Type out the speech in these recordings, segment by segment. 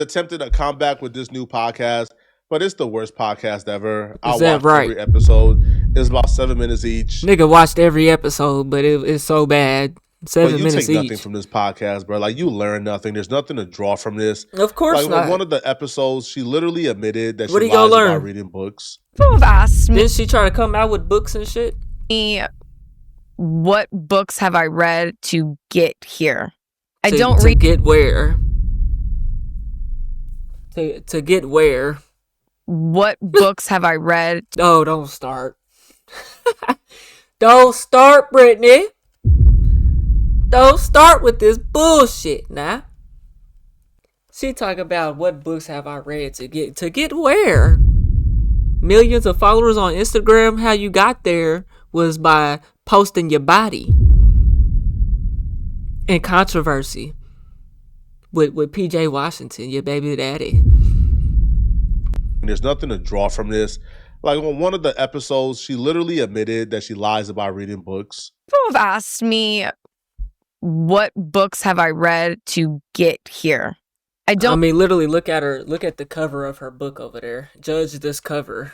attempted a comeback with this new podcast, but it's the worst podcast ever. I Is that watched right? every episode. It's about 7 minutes each. Nigga watched every episode, but it's so bad. But 7 you minutes take nothing each. from this podcast, bro. Like, you learn nothing. There's nothing to draw from this. Of course Like, on not. one of the episodes, she literally admitted that she What are you gonna lies about learn? reading books. People have asked Didn't she try to come out with books and shit? me, what books have I read to get here? I To- don't to read. get where? To get where? What books have I read? Oh, don't start. Don't start, Brittany. Don't start with this bullshit now. She talk about what books have I read to get where? Millions of followers on Instagram. How you got there was by posting your body and controversy with PJ Washington, your baby daddy. There's nothing to draw from this. Like, on one of the episodes, she literally admitted that she lies about reading books. People have asked me, what books have I read to get here? I I don't mean, literally, look at her. Look at the cover of her book over there. Judge this cover.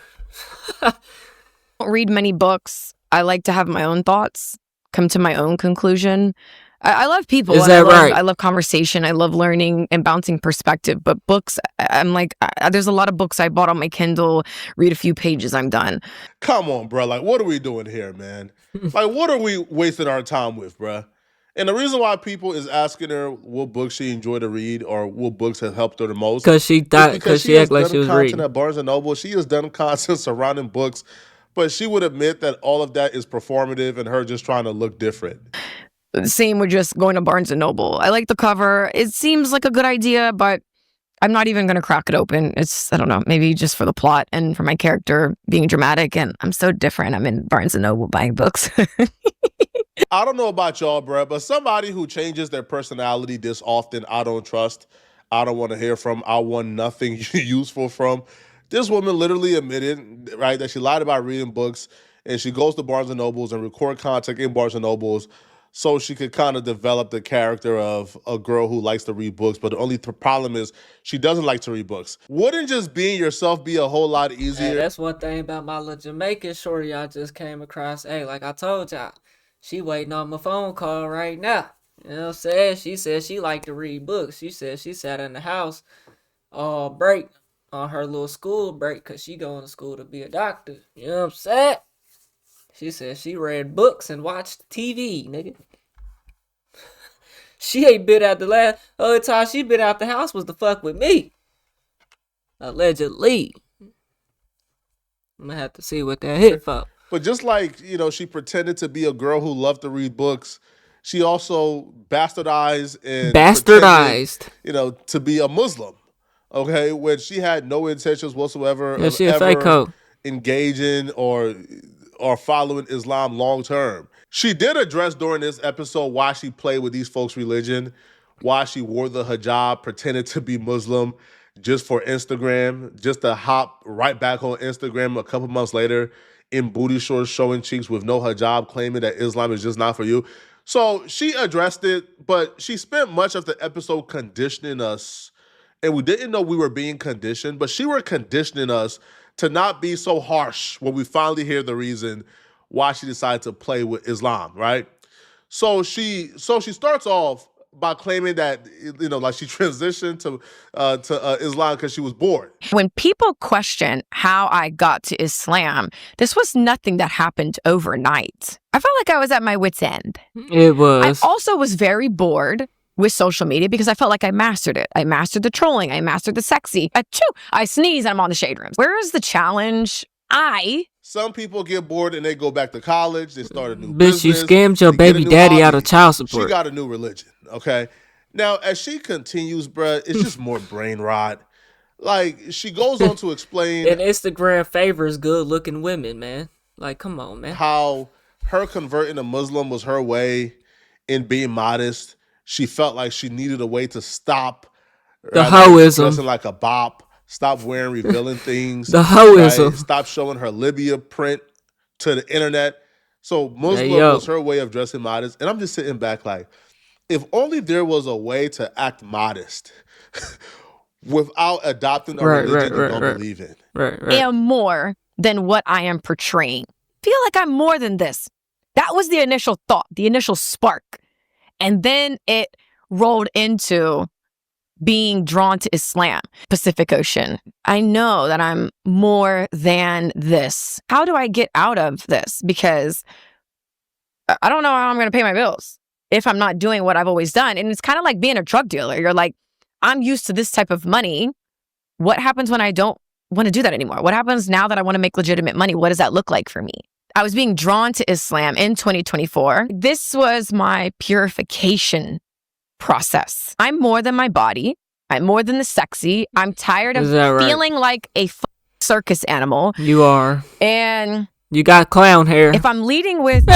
read many books. I like to have my own thoughts, come to my own conclusion. I love people. Is and that right? I love conversation. I love learning and bouncing perspective. But books, I'm like, there's a lot of books I bought on my Kindle. Read a few pages, I'm done. Come on, bro. Like, what are we doing here, man? Like, what are we wasting our time with, bro? And the reason why people is asking her what books she enjoyed to read or what books have helped her the most, Because she thought, because she has acted like done she was content reading. at Barnes and Noble. She has done content surrounding books, but she would admit that all of that is performative and her just trying to look different. Same with just going to Barnes and Noble. I like the cover. It seems like a good idea, but I'm not even going to crack it open. It's, I don't know, maybe just for the plot and for my character being dramatic. And I'm so different. I'm in Barnes and Noble buying books. I don't know about y'all, bro, but somebody who changes their personality this often, I don't trust. I don't want to hear from. I want nothing useful from. This woman literally admitted, right, that she lied about reading books, and she goes to Barnes and Nobles and record content in Barnes and Nobles so she could kind of develop the character of a girl who likes to read books. But the only problem is she doesn't like to read books. Wouldn't just being yourself be a whole lot Hey, easier? that's one thing about my little Jamaican shorty I just came across. Hey, like I told y'all, she waiting on my phone call right now. You know what I'm saying? She said she liked to read books. She said she sat in the house all break on her little school break because she going to school to be a doctor. You know what I'm saying? She said she read books and watched TV, nigga. She ain't been out the last other time she been out the house was to fuck with me. Allegedly. I'm gonna have to see what that hit for. But just like, she pretended to be a girl who loved to read books, she also bastardized and Bastardized. pretended, to be a Muslim. Okay, when she had no intentions whatsoever Yeah, of she a fake ever hoe. engaging or following Islam long term. She did address during this episode why she played with these folks' religion, why she wore the hijab, pretended to be Muslim just for Instagram, just to hop right back on Instagram a couple months later in booty shorts, showing cheeks with no hijab, claiming that Islam is just not for you. So she addressed it, but she spent much of the episode conditioning us, and we didn't know we were being conditioned, but she were conditioning us to not be so harsh when we finally hear the reason why she decided to play with Islam, right? So she starts off by claiming that, like she transitioned to Islam because she was bored. When people question how I got to Islam, this was nothing that happened overnight. I felt like I was at my wit's end. It was. I also was very bored with social media because I felt like I mastered it. I mastered the trolling. I mastered the sexy. I sneeze and I'm on the shade rooms. Where is the challenge? Some people get bored and they go back to college. They start a new Bitch, you business. scammed your they get a baby new daddy out hobby. of child She support. got a new religion, okay? Now, as she continues, bruh, it's just more brain rot. Like, she goes on to explain And Instagram favors good looking women, man. Like, come on, man. how her converting a Muslim was her way in being modest. She felt like she needed a way to stop The right, hoism. dressing like a bop, stop wearing revealing things, The hoism. right? Stop showing her Libya print to the internet. So Muslim yo. was her way of dressing modest. And I'm just sitting back like, if only there was a way to act modest without adopting a religion you don't believe in. Right. Am more than what I am portraying. Feel like I'm more than this. That was the initial thought, the initial spark. And then it rolled into being drawn to Islam, Pacific Ocean. I know that I'm more than this. How do I get out of this? Because I don't know how I'm going to pay my bills if I'm not doing what I've always done. And it's kind of like being a drug dealer. You're like, I'm used to this type of money. What happens when I don't want to do that anymore? What happens now that I want to make legitimate money? What does that look like for me? I was being drawn to Islam in 2024. This was my purification process. I'm more than my body. I'm more than the sexy. I'm tired of feeling like a circus animal. You are. And you got clown hair. If I'm leading with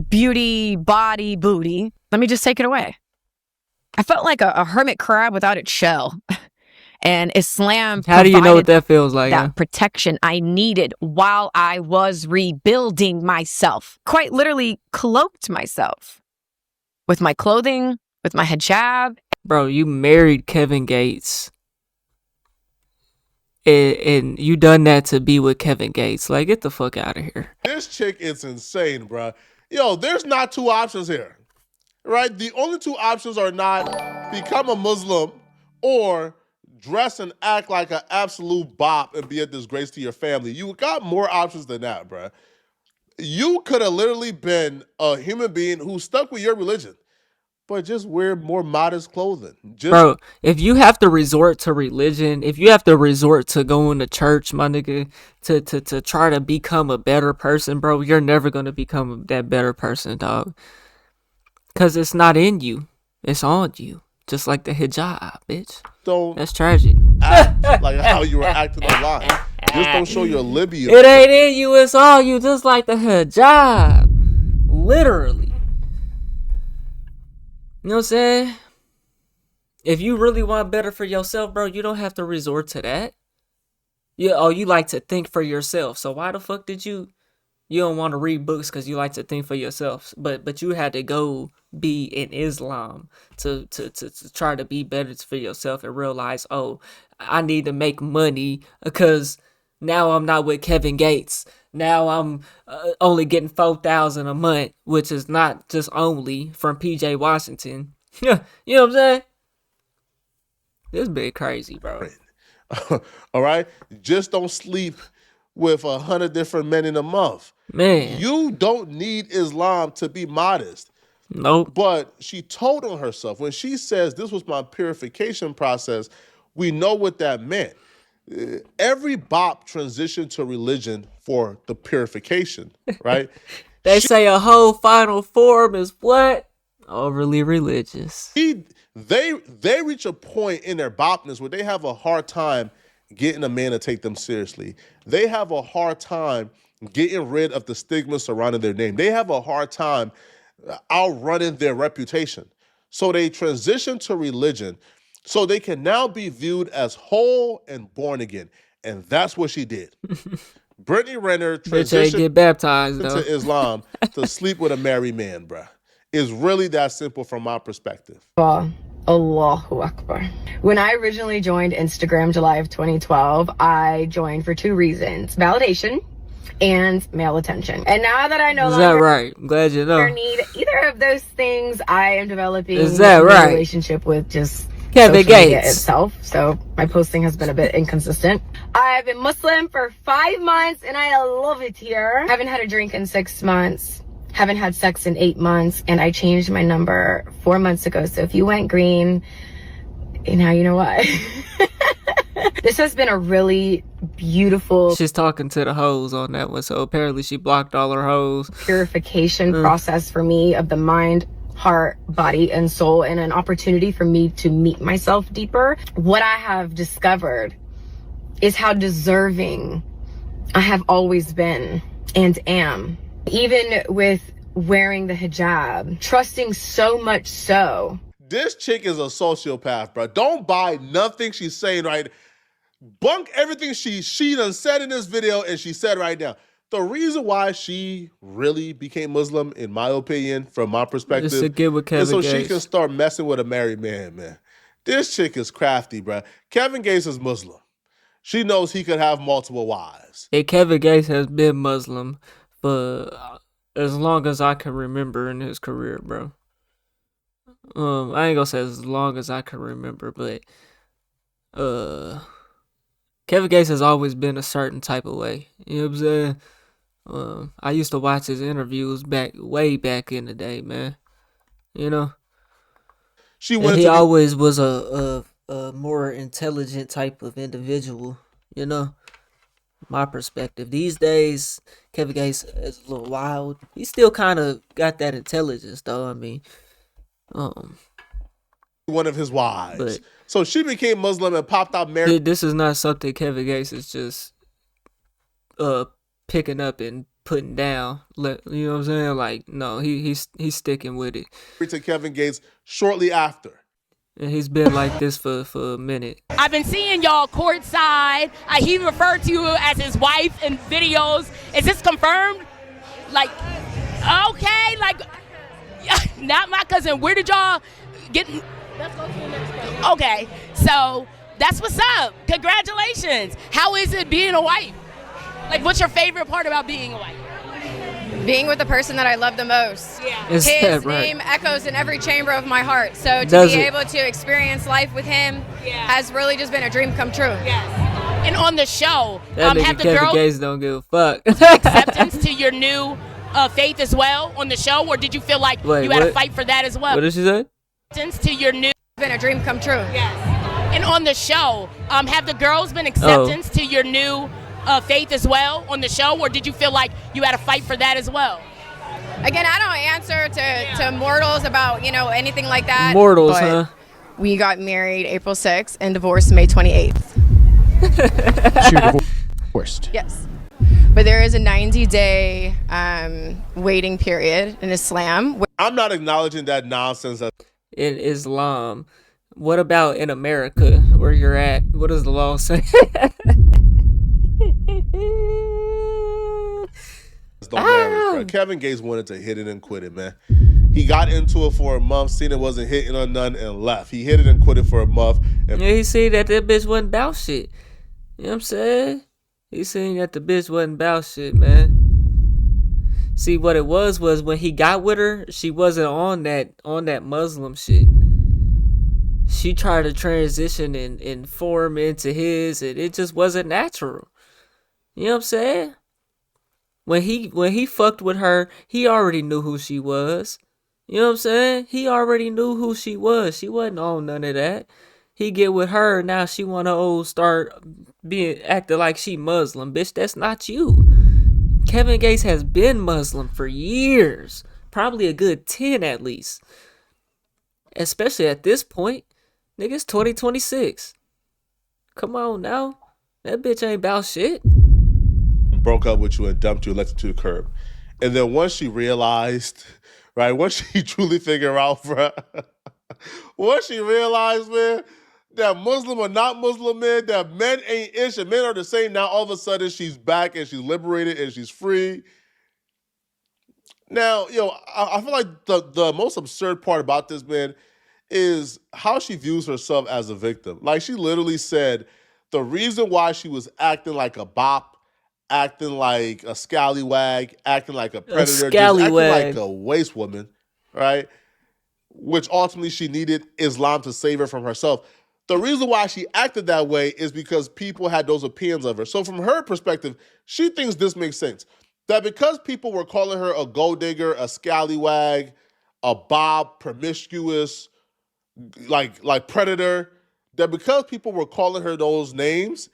beauty, body, booty, let me just take it away. I felt like a hermit crab without its shell. And Islam How do you know what that feels like? That protection I needed while I was rebuilding myself. Quite literally cloaked myself with my clothing, with my hijab. Bro, you married Kevin Gates. And you done that to be with Kevin Gates. Like, get the fuck out of here. This chick is insane, bro. Yo, there's not two options here, right? The only two options are not become a Muslim or dress and act like an absolute bop and be a disgrace to your family. You got more options than that, bro. You could have literally been a human being who stuck with your religion, but just wear more modest clothing. Bro, if you have to resort to religion, if you have to resort to going to church, my nigga, to try to become a better person, bro, you're never going to become that better person, dog. Because it's not in you. It's on you. Just like the hijab, bitch. That's tragic. Act like how you were acting online. Just don't show your libido. It ain't in you, it's on you, just like the hijab. Literally. You know what I'm saying? If you really want better for yourself, bro, you don't have to resort to that. You like to think for yourself. So why the fuck did you don't want to read books because you like to think for yourself? But you had to go be in Islam to try to be better for yourself and realize, oh, I need to make money because now I'm not with Kevin Gates. Now I'm only getting $4,000 a month, which is not just only from PJ Washington. Yeah, you know what I'm saying? This bit crazy, bro. All right, just don't sleep with 100 different men in a month. Man, you don't need Islam to be modest. Nope. But she told on herself when she says this was my purification process. We know what that meant. Every bop transitioned to religion for the purification, right? They say a whole final form is what? Overly religious. They reach a point in their bopness where they have a hard time getting a man to take them seriously. They have a hard time getting rid of the stigma surrounding their name. They have a hard time outrunning their reputation. So they transition to religion so they can now be viewed as whole and born again. And that's what she did. Brittany Renner transitioned get baptized, into Islam to sleep with a married man, bruh. It's really that simple from my perspective. Allahu Akbar. When I originally joined Instagram July of 2012, I joined for two reasons: validation and male attention. And now that I no longer right? I'm glad you know. need either of those things, I am developing a relationship with just Kevin Gates itself. So my posting has been a bit inconsistent. I've been Muslim for 5 months and I love it here. I haven't had a drink in 6 months. Haven't had sex in 8 months, and I changed my number 4 months ago. So if you went green, now you know why. This has been a really beautiful... She's talking to the hoes on that one, so apparently she blocked all her hoes. ...purification process for me of the mind, heart, body, and soul, and an opportunity for me to meet myself deeper. What I have discovered is how deserving I have always been and am. Even with wearing the hijab, trusting so much so. This chick is a sociopath, bro. Don't buy nothing she's saying right. Bunk everything she done said in this video and she said right now. The reason why she really became Muslim, in my opinion, from my perspective, is to get with Kevin is so Gates. she can start messing with a married man, man. This chick is crafty, bruh. Kevin Gates is Muslim. She knows he could have multiple wives. Hey, Kevin Gates has been Muslim for as long as I can remember in his career, bro. I ain't gonna say as long as I can remember, but Kevin Gates has always been a certain type of way. You know what I'm saying? I used to watch his interviews way back in the day, man. You know, he always was a more intelligent type of individual. You know, my perspective. These days, Kevin Gates is a little wild. He still kind of got that intelligence, though. I mean, one of his wives. So she became Muslim and popped out married. This is not something Kevin Gates is just picking up and putting down. You know what I'm saying? Like, no, he's sticking with it. To Kevin Gates shortly after. And he's been like this for a minute. I've been seeing y'all courtside. He referred to you as his wife in videos. Is this confirmed? Like, okay, like, not my cousin. Where did y'all get? Let's go to the next question. Okay, so that's what's up. Congratulations. How is it being a wife? Like, what's your favorite part about being a wife? Being with the person that I love the most. Yeah. Is His that right? name echoes in every chamber of my heart. So to Does be it? able to experience life with him has really just been a dream come true. Yes. And on the show, That nigga have the Kevin girls Gates don't give a fuck. acceptance to your new faith as well on the show, or did you feel like Wait, you had to what? fight for that as well? What did she say? Acceptance to your new. Been a dream come true. Yes. And on the show, have the girls been acceptance to your new faith as well on the show, or did you feel like you had to fight for that as well? Again, I don't answer to mortals about, anything like that. Mortals, but huh? We got married April 6th and divorced May 28th. She divorced. Yes. But there is a 90-day waiting period in Islam. I'm not acknowledging that nonsense. In Islam. What about in America, where you're at? What does the law say? Don't marry, bro. Kevin Gates wanted to hit it and quit it, man. He got into it for a month, seen it wasn't hitting on none, and left. He hit it and quit it for a month. And Yeah, he seen that bitch wasn't about shit. You know what I'm saying? He seen that the bitch wasn't about shit, man. See, what it was when he got with her, she wasn't on that Muslim shit. She tried to transition and form into his, and it just wasn't natural. You know what I'm saying? When he fucked with her, he already knew who she was. You know what I'm saying? He already knew who she was. She wasn't on none of that. He get with her, now she wanna start acting like she Muslim. Bitch, that's not you. Kevin Gates has been Muslim for years. Probably a good 10 at least. Especially at this point. Nigga, it's 2026. Come on now. That bitch ain't about shit. broke up with you and dumped you and left you to the curb. And then once she realized, right, once she truly figured out, bro, once she realized, man, that Muslim or not Muslim, man, that men ain't ish and men are the same, now all of a sudden she's back and she's liberated and she's free. Now, I feel like the most absurd part about this, man, is how she views herself as a victim. Like, she literally said the reason why she was acting like a bop, acting like a scallywag, acting like a predator, just acting like a waste woman, right? Which ultimately she needed Islam to save her from herself. The reason why she acted that way is because people had those opinions of her. So from her perspective, she thinks this makes sense. That because people were calling her a gold digger, a scallywag, a bob, promiscuous, like predator, that because people were calling her those names,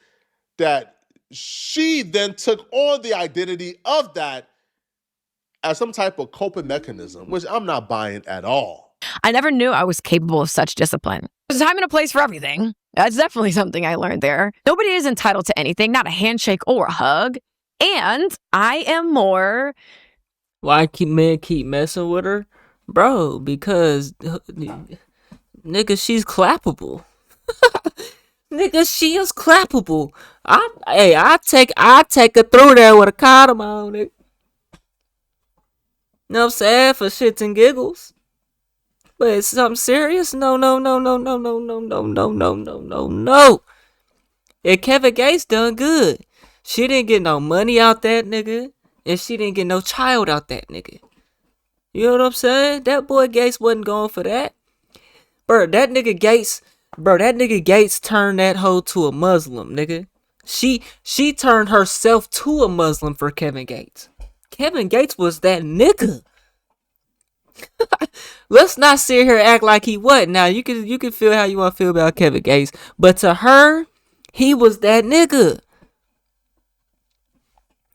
that she then took on the identity of that as some type of coping mechanism, which I'm not buying at all. I never knew I was capable of such discipline. There's a time and a place for everything. That's definitely something I learned there. Nobody is entitled to anything, not a handshake or a hug. And I am more... Why men keep messing with her? Bro, because... Nigga, she's clappable. Nigga, she is clappable. I take her through there with a condom on it. You know what I'm saying? For shits and giggles. But it's something serious? No. And Kevin Gates done good. She didn't get no money out that nigga. And she didn't get no child out that nigga. You know what I'm saying? That boy Gates wasn't going for that. Bro, that nigga Gates turned that hoe to a Muslim, nigga. She turned herself to a Muslim for Kevin Gates. Kevin Gates was that nigga. Let's not sit here and act like he wasn't. Now you can feel how you want to feel about Kevin Gates, but to her, he was that nigga.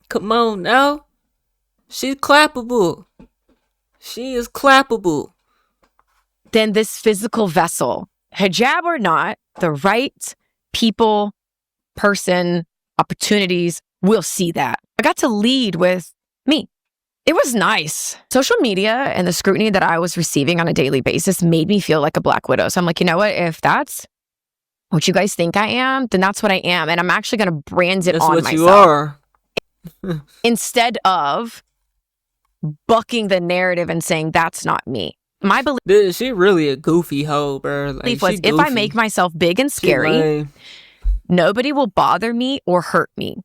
Come on now. She's clappable. She is clappable. Then this physical vessel, hijab or not, the right people, person, opportunities will see that. I got to lead with me. It was nice. Social media and the scrutiny that I was receiving on a daily basis made me feel like a Black widow. So I'm like, you know what? If that's what you guys think I am, then that's what I am. And I'm actually going to brand it That's on what myself. you are. Instead of bucking the narrative and saying that's not me. My belief She really a goofy hoe, bro. Like, was if I make myself big and scary, nobody will bother me or hurt me.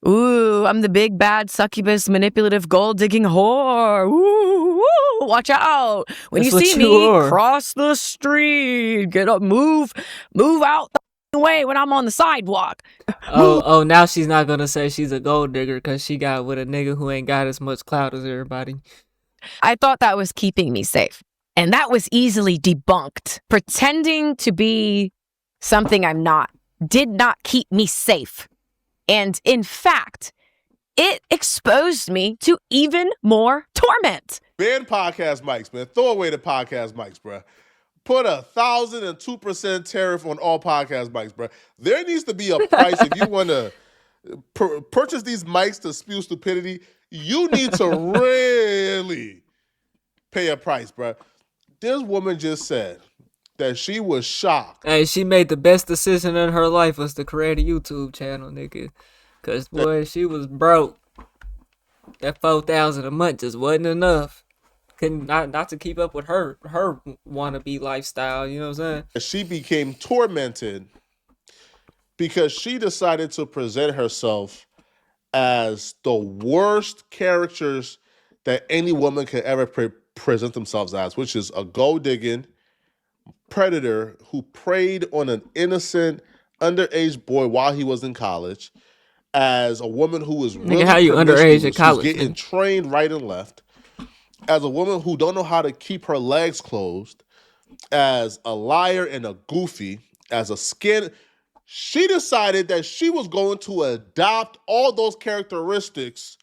Ooh, I'm the big bad succubus manipulative gold digging whore. Ooh, watch out. When That's you see what me, you are. cross the street. Get up, move out the way when I'm on the sidewalk. Oh, now she's not gonna say she's a gold digger because she got with a nigga who ain't got as much clout as everybody. I thought that was keeping me safe. And that was easily debunked. Pretending to be something I'm not did not keep me safe. And in fact, it exposed me to even more torment. Ban podcast mics, man. Throw away the podcast mics, bro. Put 1,002% tariff on all podcast mics, bro. There needs to be a price if you want to purchase these mics to spew stupidity. You need to really pay a price, bro. This woman just said that she was shocked. Hey, she made the best decision in her life was to create a YouTube channel, nigga. Cause boy, she was broke. That $4,000 a month just wasn't enough. Couldn't not to keep up with her wannabe lifestyle. You know what I'm saying? She became tormented because she decided to present herself as the worst characters that any woman could ever present themselves as, which is a gold-digging predator who preyed on an innocent underage boy while he was in college, as a woman who was really how you underage at college, who's getting trained right and left, as a woman who don't know how to keep her legs closed, as a liar and a goofy, as a skin. She decided that she was going to adopt all those characteristics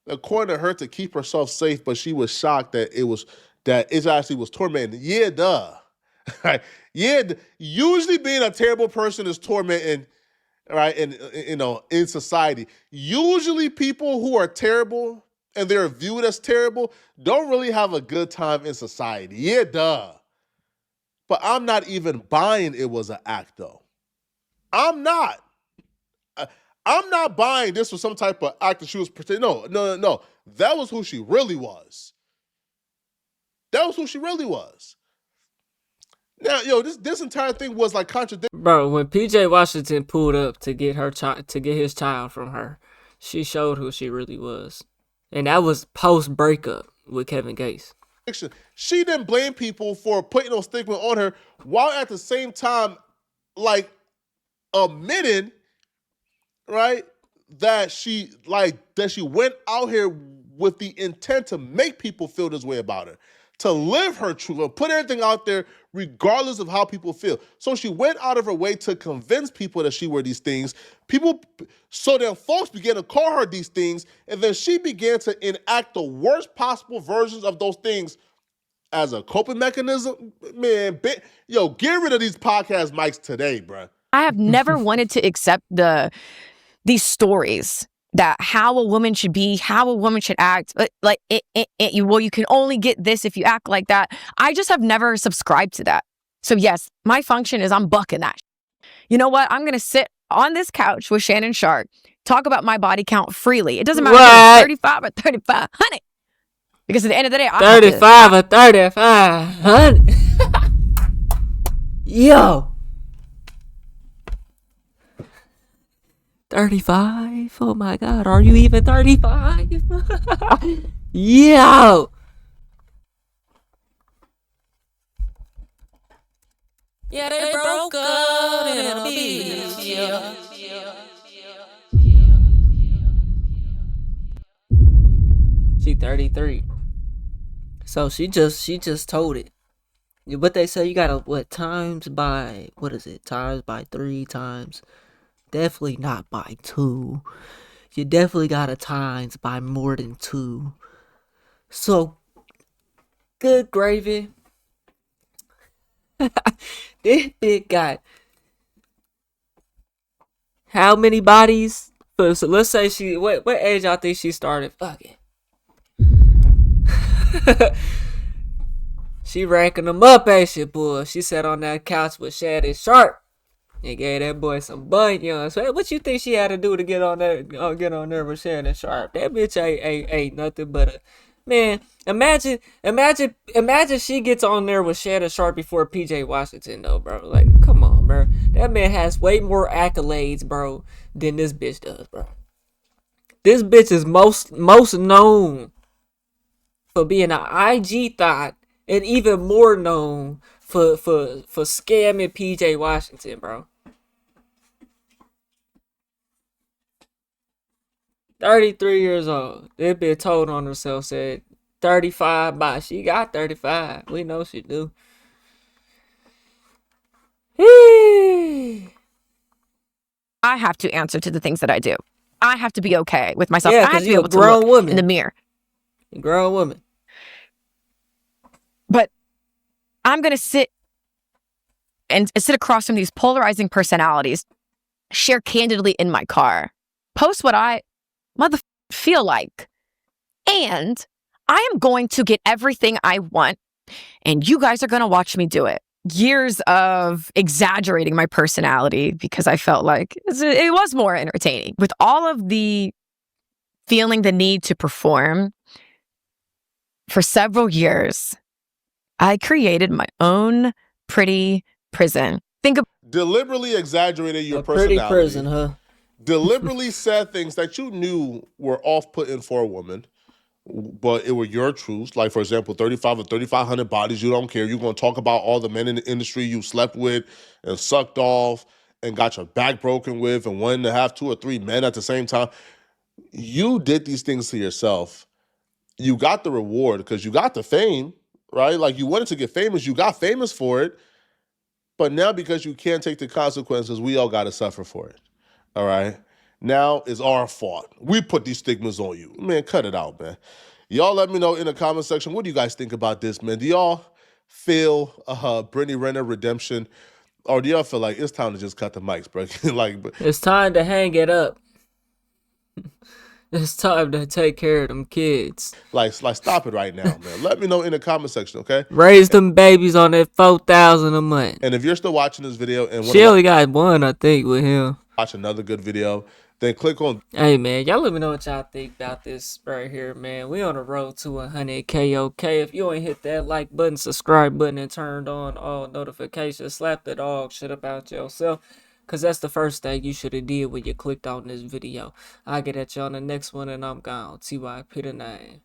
according to her to keep herself safe, but she was shocked that it actually was tormenting. Yeah, duh. Yeah, usually being a terrible person is tormenting, right? And in society, usually people who are terrible and they're viewed as terrible don't really have a good time in society. Yeah, duh. But I'm not even buying it was an act, though. I'm not. I'm not buying this was some type of act that she was pretending. No. That was who she really was. That was who she really was. Now, this entire thing was like contradictory. Bro, when PJ Washington pulled up to get his child from her, she showed who she really was. And that was post breakup with Kevin Gates. She didn't blame people for putting those stigma on her while at the same time, like, admitting, right, that she went out here with the intent to make people feel this way about her, to live her truth, and put everything out there regardless of how people feel. So she went out of her way to convince people that she were these things. So then folks began to call her these things, and then she began to enact the worst possible versions of those things as a coping mechanism. Man, get rid of these podcast mics today, bruh. I have never wanted to accept these stories that how a woman should be, how a woman should act. Like you can only get this if you act like that. I just have never subscribed to that. So yes, my function is I'm bucking that. You know what? I'm gonna sit on this couch with Shannon Sharp, talk about my body count freely. It doesn't matter if it's 35 or 3500. Because at the end of the day, I have to, 35 or 3500. Yo. 35? Oh my god, are you even 35? Yo. Yeah, they broke up in a beach. Yeah. She 33. So she just told it. What they say, you gotta times by times by 3 times. Definitely not by 2. You definitely gotta times by more than 2. So good gravy. This big guy. How many bodies? So let's say she what age y'all think she started fucking? She ranking them up, ain't she, boy? She sat on that couch with Shannon Sharp and gave that boy some bunions. What you think she had to do to get on there with Shannon Sharp? That bitch ain't nothing but a man. Imagine she gets on there with Shannon Sharp before PJ Washington, though, bro. Like, come on, bro. That man has way more accolades, bro, than this bitch does, bro. This bitch is most known for being an IG thought, and even more known for scamming PJ Washington, bro. 33 years old. This bitch told on herself, said 35 by. She got 35. We know she do. I have to answer to the things that I do. I have to be okay with myself. Yeah, I have because to be you're a able to grown look woman. in the mirror. A grown woman. But I'm going to sit across from these polarizing personalities, share candidly in my car, post what I feel like, and I am going to get everything I want, and you guys are going to watch me do it. Years of exaggerating my personality because I felt like it was more entertaining. With all of the feeling the need to perform for several years, I created my own pretty prison. Deliberately exaggerated your A pretty personality. prison, huh? Deliberately said things that you knew were off-putting for a woman, but it were your truths. Like, for example, 35 or 3,500 bodies, you don't care. You're going to talk about all the men in the industry you slept with and sucked off and got your back broken with and wanted to have 2 or 3 men at the same time. You did these things to yourself. You got the reward because you got the fame, right? Like, you wanted to get famous. You got famous for it. But now because you can't take the consequences, we all got to suffer for it. All right? Now it's our fault. We put these stigmas on you. Man, cut it out, man. Y'all let me know in the comment section, what do you guys think about this, man? Do y'all feel Brittany Renner redemption? Or do y'all feel like it's time to just cut the mics, bro? It's time to hang it up. It's time to take care of them kids. Like stop it right now, man. Let me know in the comment section, okay? Raise them babies on that $4,000 a month. And if you're still watching this video and she only got one, I think, with him. Watch another good video, then click on. Hey man, y'all let me know what y'all think about this right here, man. We on the road to 100K, okay? If you ain't hit that like button, subscribe button, and turned on all notifications, slap the dog shit about yourself. Cause that's the first thing you should have did when you clicked on this video. I'll get at you on the next one and I'm gone. TYP the name.